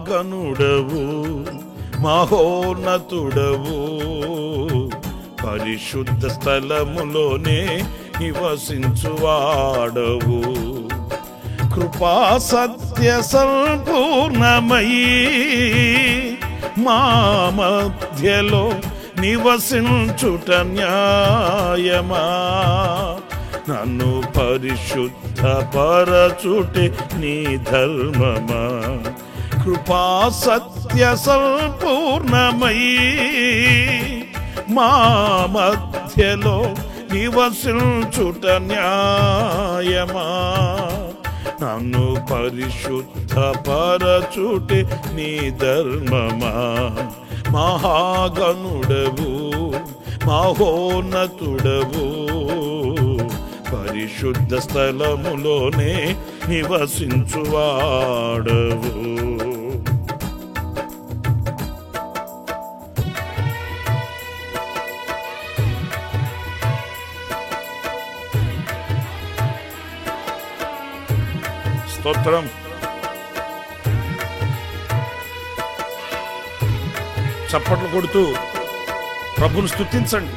మహాగణుడవు మహోన్నతుడవు పరిశుద్ధ స్థలములోనే నివసించువాడవు కృపా సత్య సంపూర్ణమయీ మా మధ్యలో నివసించుట న్యాయమా నన్ను పరిశుద్ధ పరచుటే నీ ధర్మమా కృపా సత్య సంపూర్ణమయీ మా మధ్యలో నివసించుట న్యాయమా నన్ను పరిశుద్ధ పరచుటే నీ ధర్మమా మహాగణుడవు మహోన్నతుడవు పరిశుద్ధ స్థలములోనే నివసించువాడవు స్తోత్రం చప్పట్లు కొడుతూ ప్రభుని స్తుతించండి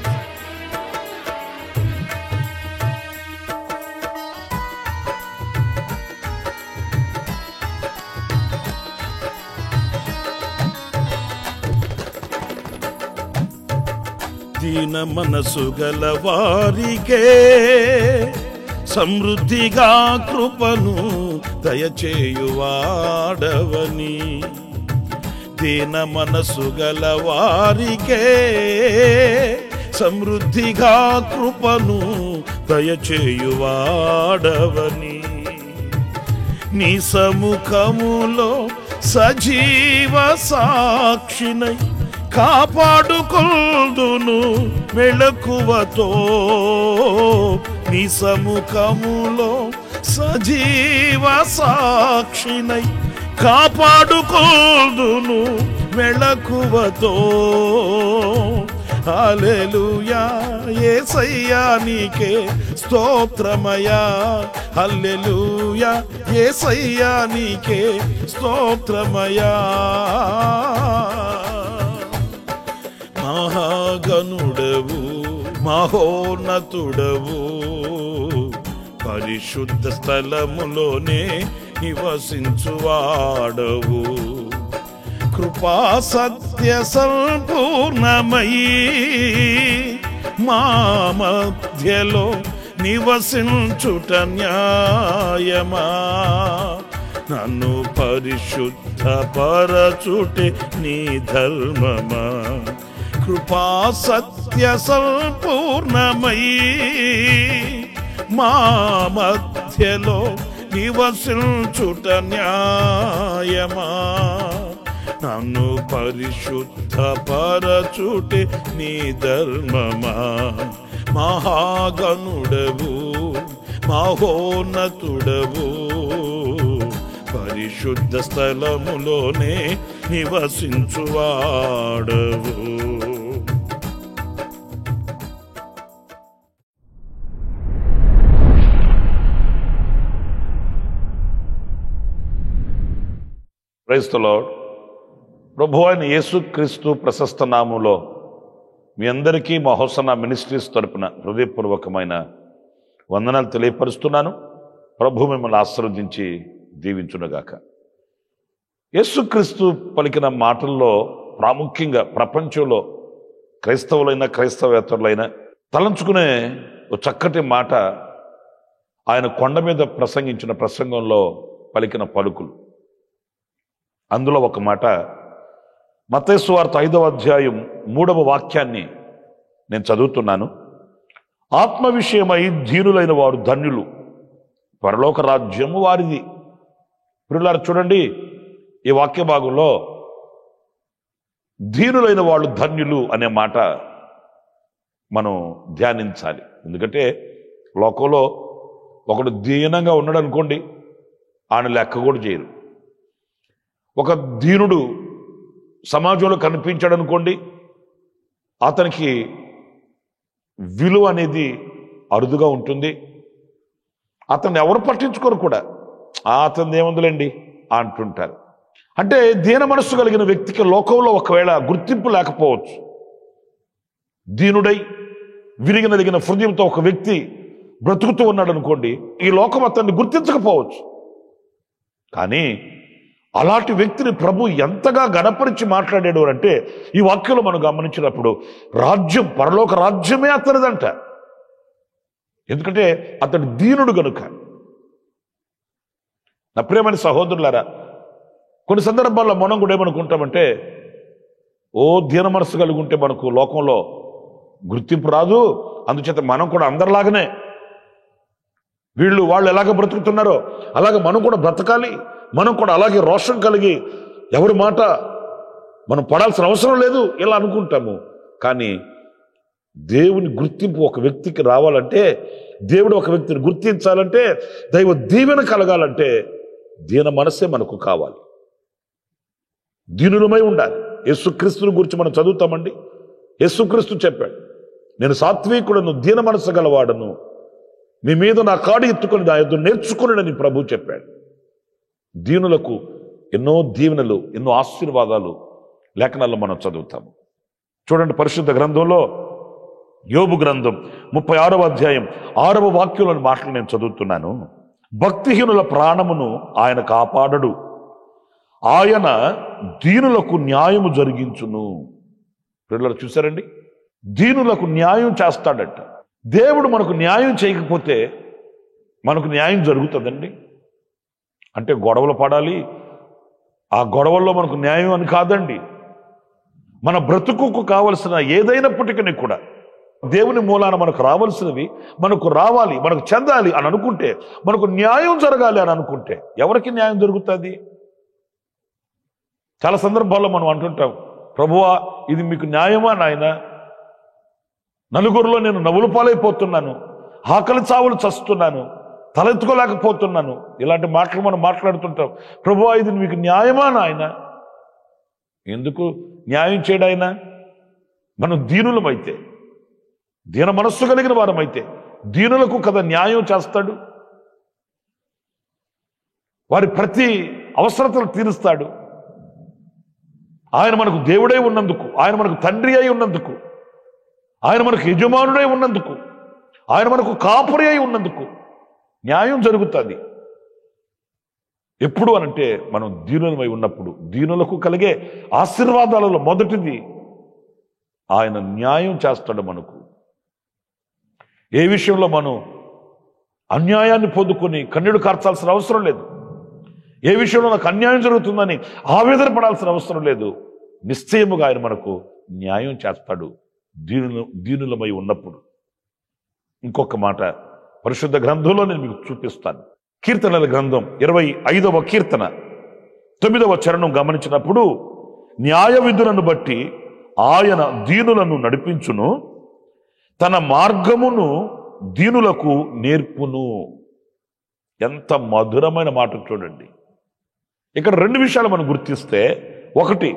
దీన మనసు గల వారికే సమృద్ధిగా కృపను దయచేయువాడవని దీన మనసు గల వారికే సమృద్ధిగా కృపను దయచేయువాడవని నీ సముఖములో సజీవ సాక్షినై కాపాడుకొల్దును మెళకువతో నీ సముఖములో సజీవ సాక్షినై కాపాడుకొల్దును మెళకువతో హల్లెలూయా యేసయ్యా నీకే స్తోత్రమయా హల్లెలూయా యేసయ్యా నీకే స్తోత్రమయా మహాగణుడవు మహోన్నతుడవు పరిశుద్ధ స్థలములోనే నివసించువాడవు కృపా సత్య సంపూర్ణమయీ మా మధ్యలో నివసించుట న్యాయమా నన్ను పరిశుద్ధ పరచుటే నీ ధర్మమా కృపా సత్య సంపూర్ణమయీ మా మధ్యలో నివసించుట న్యాయమా నన్ను పరిశుద్ధ పరచుటే నీ ధర్మమా మహాగణుడవు మహోన్నతుడవు పరిశుద్ధ స్థలములోనే నివసించువాడవు ప్రైజ్ ది లార్డ్. ప్రభువైన యేసుక్రీస్తు ప్రశస్త నామములో మీ అందరికీ మా హోసన్నా మినిస్ట్రీస్ తరపున హృదయపూర్వకమైన వందనాలు తెలియపరుస్తున్నాను. ప్రభు మిమ్మల్ని ఆశీర్వదించి దీవించునుగాక. యేసుక్రీస్తు పలికిన మాటల్లో ప్రాముఖ్యంగా ప్రపంచంలో క్రైస్తవులైన క్రైస్తవేతరులైన తలంచుకునే ఒక చక్కటి మాట ఆయన కొండ మీద ప్రసంగించిన ప్రసంగంలో పలికిన పలుకులు. అందులో ఒక మాట మత్తయి సువార్త 5వ అధ్యాయం 3వ వాక్యాన్ని నేను చదువుతున్నాను. ఆత్మ విషయమై ధీరులైన వారు ధన్యులు, పరలోక రాజ్యము వారిది. ప్రియులారా చూడండి, ఈ వాక్య భాగంలో ధీరులైన వాళ్ళు ధన్యులు అనే మాట మనం ధ్యానించాలి. ఎందుకంటే లోకంలో ఒకడు దీనంగా ఉన్నాడు అనుకోండి, ఆయన లెక్క కూడా చేయరు. ఒక దీనుడు సమాజంలో కనిపించాడు అనుకోండి, అతనికి విలువ అనేది అరుదుగా ఉంటుంది. అతన్ని ఎవరు పట్టించుకోరు కూడా, అతను ఏముందులేండి అంటుంటారు. అంటే దీన మనస్సు కలిగిన వ్యక్తికి లోకంలో ఒకవేళ గుర్తింపు లేకపోవచ్చు. దీనుడై విరిగినదిగిన హృదయంతో ఒక వ్యక్తి బ్రతుకుతూ ఉన్నాడు అనుకోండి, ఈ లోకం అతన్ని గుర్తించకపోవచ్చు. కానీ అలాంటి వ్యక్తిని ప్రభు ఎంతగా గణపరిచి మాట్లాడాడు అంటే ఈ వాక్యంలో మనం గమనించినప్పుడు రాజ్యం, పరలోక రాజ్యమే అతనిదంట. ఎందుకంటే అతడు దీనుడు గనుక. నా ప్రియమైన సహోదరులారా, కొన్ని సందర్భాల్లో మనం కూడా ఏమనుకుంటామంటే, దీన మనస్సు కలిగి ఉంటే మనకు లోకంలో గుర్తింపు రాదు, అందుచేత మనం కూడా అందరిలాగానే వాళ్ళు ఎలాగ బ్రతుకుతున్నారో అలాగే మనం కూడా బ్రతకాలి, మనం కూడా అలాగే రోషం కలిగి ఎవరి మాట మనం పడాల్సిన అవసరం లేదు ఇలా అనుకుంటాము. కానీ దేవుని గుర్తింపు ఒక వ్యక్తికి రావాలంటే, దేవుడు ఒక వ్యక్తిని గుర్తించాలంటే, దైవ దీవెన కలగాలంటే దీన మనస్సే మనకు కావాలి. దీనులమై ఉండాలి. యేసుక్రీస్తుని గురించి మనం చదువుతామండి. యేసుక్రీస్తు చెప్పాడు, నేను సాత్వికుడను, దీన మనస్సు గలవాడను, మీ మీద నా కాడి ఎత్తుకొని నా ఎదురు నేర్చుకున్నాడని ప్రభు చెప్పాడు. దీనులకు ఎన్నో దీవెనలు, ఎన్నో ఆశీర్వాదాలు లేఖనాల్లో మనం చదువుతాము. చూడండి, పరిశుద్ధ గ్రంథంలో యోబు గ్రంథం 36వ అధ్యాయం 6వ వాక్యంలోని మాటలు నేను చదువుతున్నాను. భక్తిహీనుల ప్రాణమును ఆయన కాపాడడు, ఆయన దీనులకు న్యాయము జరిగించును. పిల్లలు చూశారండి, దీనులకు న్యాయం చేస్తాడట. దేవుడు మనకు న్యాయం చేయకపోతే మనకు న్యాయం జరుగుతుందండి. అంటే గొడవలు పడాలి, ఆ గొడవల్లో మనకు న్యాయం అని కాదండి. మన బ్రతుకుకు కావలసిన ఏదైనప్పటికీ కూడా దేవుని మూలాన మనకు రావాల్సినవి మనకు రావాలి, మనకు చెందాలి అని అనుకుంటే, మనకు న్యాయం జరగాలి అని అనుకుంటే ఎవరికి న్యాయం జరుగుతుంది? చాలా సందర్భాల్లో మనం అంటుంటాం, ప్రభువా ఇది మీకు న్యాయమా నాయన? నలుగురిలో నేను నవ్వులు పాలైపోతున్నాను, ఆకలి చావులు చస్తున్నాను, తలెత్తుకోలేకపోతున్నాను. ఇలాంటి మాటలు మనం మాట్లాడుతుంటాం. ప్రభువా ఇది మీకు న్యాయమా నాయన? ఎందుకు న్యాయం చేయడాయన? మనం దీనులమైతే, దీన మనస్సు కలిగిన వారమైతే దీనులకు కదా న్యాయం చేస్తాడు. వారి ప్రతి అవసరతలు తీరుస్తాడు. ఆయన మనకు దేవుడై ఉన్నందుకు, ఆయన మనకు తండ్రి అయి ఉన్నందుకు, ఆయన మనకు యజమానుడై ఉన్నందుకు, ఆయన మనకు కాపురి అయి ఉన్నందుకు న్యాయం జరుగుతుంది. ఎప్పుడు అనంటే మనం దీనులమై ఉన్నప్పుడు. దీనులకు కలిగే ఆశీర్వాదాలలో మొదటిది ఆయన న్యాయం చేస్తాడు మనకు. ఏ విషయంలో మనం అన్యాయాన్ని పొందుకొని కన్నీడు కార్చాల్సిన అవసరం లేదు. ఏ విషయంలో నాకు అన్యాయం జరుగుతుందని ఆవేదన పడాల్సిన అవసరం లేదు. నిశ్చయముగా ఆయన మనకు న్యాయం చేస్తాడు దీనులమై ఉన్నప్పుడు. ఇంకొక మాట పరిశుద్ధ గ్రంథంలో నేను మీకు చూపిస్తాను. కీర్తనల గ్రంథం 25వ కీర్తన 9వ చరణం గమనించినప్పుడు, న్యాయ విధులను బట్టి ఆయన దీనులను నడిపించును, తన మార్గమును దీనులకు నేర్పును. ఎంత మధురమైన మాట చూడండి. ఇక్కడ రెండు విషయాలు మనం గుర్తిస్తే, ఒకటి,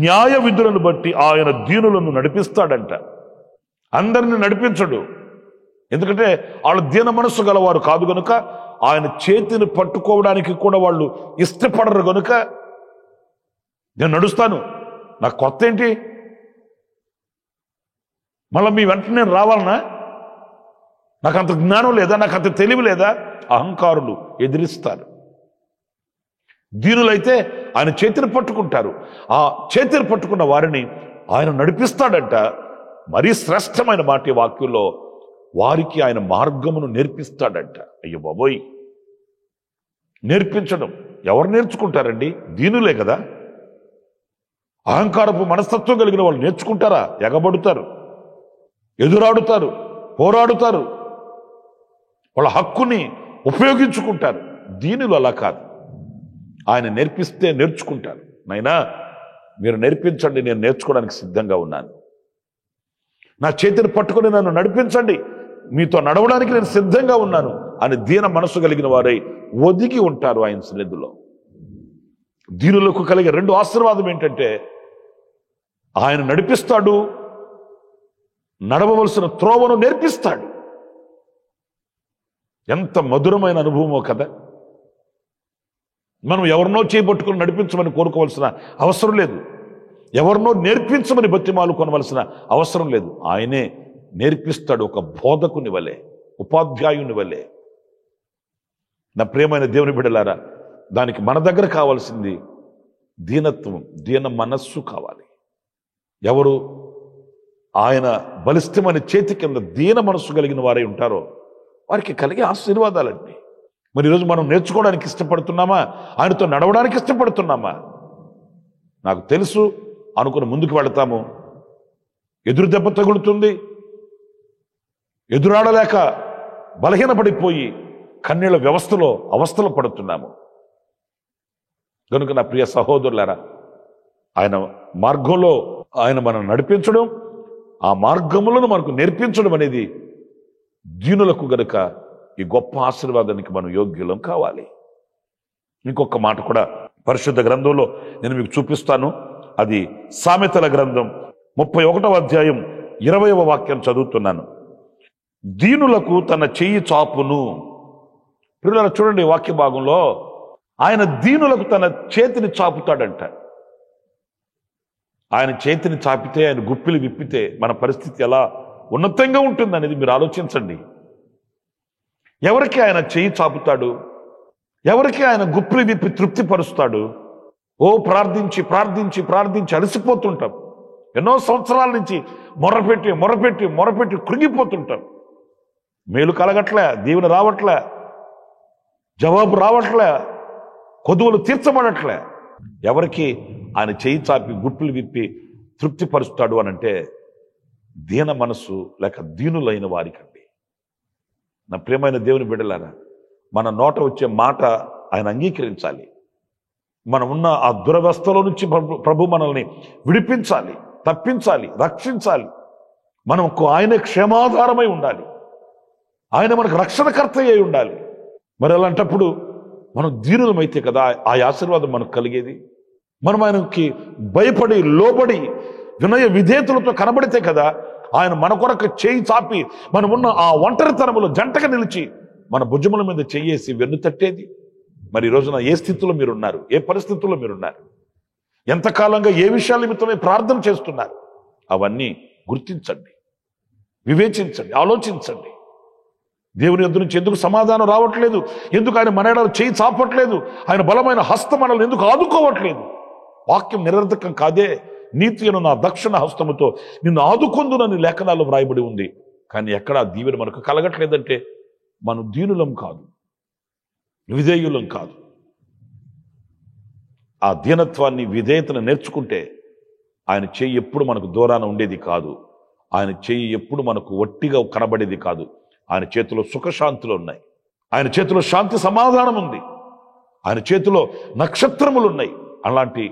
న్యాయ విధులను బట్టి ఆయన దీనులను నడిపిస్తాడంట. అందరిని నడిపించడు, ఎందుకంటే వాళ్ళు దీన మనస్సు గలవారు కాదు గనుక, ఆయన చేతిని పట్టుకోవడానికి కూడా వాళ్ళు ఇష్టపడరు గనుక, నేను నడుస్తాను, నాకు కొత్త ఏంటి, మళ్ళీ మీ వెంటనే నేను రావాలనా, నాకు అంత జ్ఞానం లేదా, నాకు అంత తెలివి లేదా? అహంకారులు ఎదిరిస్తారు. దీనులైతే ఆయన చేతిని పట్టుకుంటారు. ఆ చేతిని పట్టుకున్న వారిని ఆయన నడిపిస్తాడంట. మరీ శ్రేష్టమైన మాట ఈ వాక్యంలో, వారికి ఆయన మార్గమును నేర్పిస్తాడంట. అయ్యో బాబోయ్, నేర్పించడం ఎవరు నేర్చుకుంటారండి? దీనులే కదా. అహంకారపు మనస్తత్వం కలిగిన వాళ్ళు నేర్చుకుంటారా? ఎగబడుతారు, ఎదురాడుతారు, పోరాడుతారు, వాళ్ళ హక్కుని ఉపయోగించుకుంటారు. దీనులు అలా కాదు. ఆయన నేర్పిస్తే నేర్చుకుంటారు. నైనా మీరు నేర్పించండి, నేను నేర్చుకోవడానికి సిద్ధంగా ఉన్నాను. నా చేతిని పట్టుకుని నన్ను నడిపించండి, మీతో నడవడానికి నేను సిద్ధంగా ఉన్నాను అని దీన మనసు కలిగిన వారై ఒదిగి ఉంటారు ఆయన సన్నిధిలో. దీనులకు కలిగే రెండు ఆశీర్వాదం ఏంటంటే, ఆయన నడిపిస్తాడు, నడవవలసిన త్రోవను నేర్పిస్తాడు. ఎంత మధురమైన అనుభవమో కదా. మనం ఎవరినో చేయబట్టుకుని నడిపించమని కోరుకోవాల్సిన అవసరం లేదు. ఎవరినో నేర్పించమని బతిమాలు కొనవలసిన అవసరం లేదు. ఆయనే నేర్పిస్తాడు, ఒక బోధకుని వలె, ఉపాధ్యాయుని వలె. నా ప్రియమైన దేవుని బిడ్డలారా, దానికి మన దగ్గర కావాల్సింది దీనత్వం, దీన మనస్సు కావాలి. ఎవరు ఆయన బలిష్టమైన చేతి కింద దీన మనస్సు కలిగిన వారై ఉంటారో వారికి కలిగే ఆశీర్వాదాలండి. మరి ఈరోజు మనం నేర్చుకోవడానికి ఇష్టపడుతున్నామా? ఆయనతో నడవడానికి ఇష్టపడుతున్నామా? నాకు తెలుసు అనుకుని ముందుకు వెళతాము, ఎదురు దెబ్బ తగులుతుంది, ఎదురాడలేక బలహీనపడిపోయి కన్నీళ్ల వ్యవస్థలో అవస్థలు పడుతున్నాము. కనుక నా ప్రియ సహోదరులారా, ఆయన మార్గంలో ఆయన మనం నడిపించడం, ఆ మార్గములను మనకు నేర్పించడం అనేది దీనులకు గనుక ఈ గొప్ప ఆశీర్వాదానికి మనం యోగ్యులం కావాలి. ఇంకొక మాట కూడా పరిశుద్ధ గ్రంథంలో నేను మీకు చూపిస్తాను. అది సామెతల గ్రంథం 31వ అధ్యాయం 20వ వాక్యం చదువుతున్నాను. దీనులకు తన చెయ్యి చాపును. పిల్లలు చూడండి, వాక్య భాగంలో ఆయన దీనులకు తన చేతిని చాపుతాడంట. ఆయన చేతిని చాపితే, ఆయన గుప్పిలు విప్పితే మన పరిస్థితి ఎలా ఉన్నతంగా ఉంటుంది అనేది మీరు ఆలోచించండి. ఎవరికి ఆయన చెయ్యి చాపుతాడు? ఎవరికి ఆయన గుప్పిలు విప్పి తృప్తిపరుస్తాడు? ఓ ప్రార్థించి ప్రార్థించి ప్రార్థించి అలసిపోతుంటాం. ఎన్నో సంవత్సరాల నుంచి మొరపెట్టి మొరపెట్టి మొరపెట్టి కృంగిపోతుంటాం. మేలు కలగట్లే, దీవెన రావట్లే, జవాబు రావట్లే, కొదువులు తీర్చబడట్లే. ఎవరికి ఆయన చేయి చాపి గుప్పిలు విప్పి తృప్తిపరుస్తాడు అనంటే దీన మనస్సు లేక దీనులైన వారికండి. నా ప్రియమైన దేవుని బిడ్డలారా, మన నోట వచ్చే మాట ఆయన అంగీకరించాలి. మనం ఉన్న ఆ దురవస్థలో నుంచి ప్రభు మనల్ని విడిపించాలి, తప్పించాలి, రక్షించాలి. మనకు ఆయన క్షేమాధారమై ఉండాలి, ఆయన మనకు రక్షణకర్త అయి ఉండాలి. మరి అలాంటప్పుడు మనం దీనులమైతే కదా ఆ ఆశీర్వాదం మనకు కలిగేది. మనం ఆయనకి భయపడి లోబడి వినయ విధేయతలతో కనబడితే కదా ఆయన మన కొరకు చేయి చాపి మనం ఉన్న ఆ ఒంటరితనములో జంటగా నిలిచి మన భుజముల మీద చెయ్యేసి వెన్ను తట్టేది. మరి ఈ రోజున ఏ స్థితిలో మీరున్నారు? ఏ పరిస్థితుల్లో మీరున్నారు? ఎంతకాలంగా ఏ విషయాల నిమిత్తమే ప్రార్థన చేస్తున్నారు? అవన్నీ గుర్తించండి, వివేచించండి, ఆలోచించండి. దేవుని యొద్ద నుంచి ఎందుకు సమాధానం రావట్లేదు? ఎందుకు ఆయన మన ఎడల చేయి చాపట్లేదు? ఆయన బలమైన హస్తం మనల్ని ఎందుకు ఆదుకోవట్లేదు? వాక్యం నిరర్థకం కాదే. నీతి అను నా దక్షిణ హస్తముతో నిన్ను ఆదుకొందునని లేఖనాల్లో వ్రాయబడి ఉంది. కానీ ఎక్కడ ఆ దీవెన మనకు కలగట్లేదంటే మనం దీనులం కాదు, విధేయులం కాదు. ఆ దీనత్వాన్ని, విధేయతను నేర్చుకుంటే ఆయన చెయ్యి ఎప్పుడు మనకు దూరాన ఉండేది కాదు. ఆయన చెయ్యి ఎప్పుడు మనకు ఒట్టిగా కనబడేది కాదు. ఆయన చేతిలో సుఖశాంతులు ఉన్నాయి, ఆయన చేతిలో శాంతి సమాధానం ఉంది, ఆయన చేతిలో నక్షత్రములు ఉన్నాయి. అలాంటి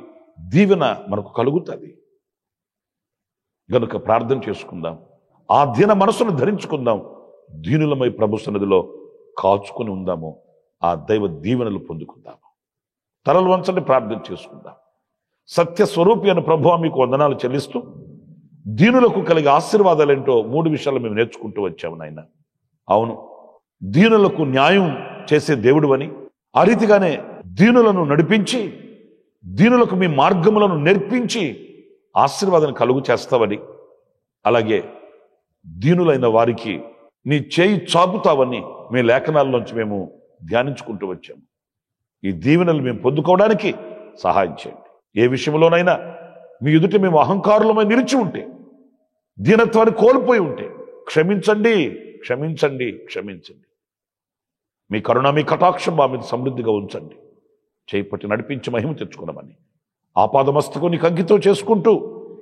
దీవెన మనకు కలుగుతుంది. గనుక ప్రార్థన చేసుకుందాం, ఆ దీన మనసును ధరించుకుందాం, దీనులమై ప్రభు సన్నిధిలో కాచుకొని ఉందాము, ఆ దైవ దీవెనలు పొందుకుందాము. తలలు వంచండి, ప్రార్థన చేసుకుందాం. సత్య స్వరూపి అని ప్రభు మీకు వందనాలు చెల్లిస్తూ దీనులకు కలిగే ఆశీర్వాదాలేంటో 3 విషయాలు మేము నేర్చుకుంటూ వచ్చాము నాయన. అవును, దీనులకు న్యాయం చేసే దేవుడు అని, ఆ రీతిగానే దీనులను నడిపించి దీనులకు మీ మార్గములను నేర్పించి ఆశీర్వాదాన్ని కలుగు చేస్తావని, అలాగే దీనులైన వారికి నీ చేయి చాపుతావని మీ లేఖనాల్లోంచి మేము ధ్యానించుకుంటూ వచ్చాము. ఈ దీవెనలు మేము పొందుకోవడానికి సహాయం చేయండి. ఏ విషయంలోనైనా మీ ఎదుట మేము అహంకారులమై నిలిచి ఉంటే, దీనత్వాన్ని కోల్పోయి ఉంటే క్షమించండి, క్షమించండి, క్షమించండి. మీ కరుణ, మీ కటాక్షం మా మీద సమృద్ధిగా ఉంచండి. చేపట్టి నడిపించి మహిమ తెచ్చుకున్నామని ఆపాదమస్తకు నీకు అంకితం చేసుకుంటూ,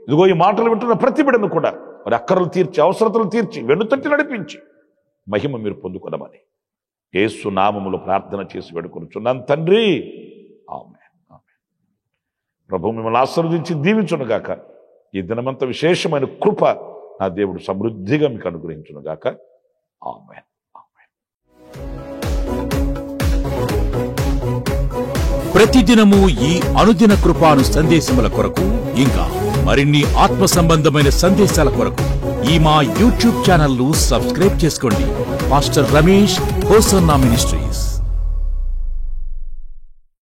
ఇదిగో ఈ మాటలు వింటున్న ప్రతి బిడ్డను కూడా మరి అక్కరలు తీర్చి, అవసరతలు తీర్చి, వెన్నుతట్టి నడిపించి మహిమ మీరు పొందుకున్నామని యేసు నామములో ప్రార్థన చేసి వేడుకొనుచున్నాను తండ్రి. ఆమేన్, ఆమేన్. ప్రభు మిమ్మల్ని ఆశీర్వదించి దీవించునుగాక. ఈ దినమంతా విశేషమైన కృప నా దేవుడు సమృద్ధిగా మీకు అనుగ్రహించునుగాక. ఆమేన్. ప్రతిదినము ఈ అనుదిన కృపాను సందేశముల కొరకు, ఇంకా మరిన్ని ఆత్మ సంబంధమైన సందేశాల కొరకు ఈ మా యూట్యూబ్ ఛానల్ ను సబ్స్క్రైబ్ చేసుకోండి. Pastor Ramesh hosanna ministries.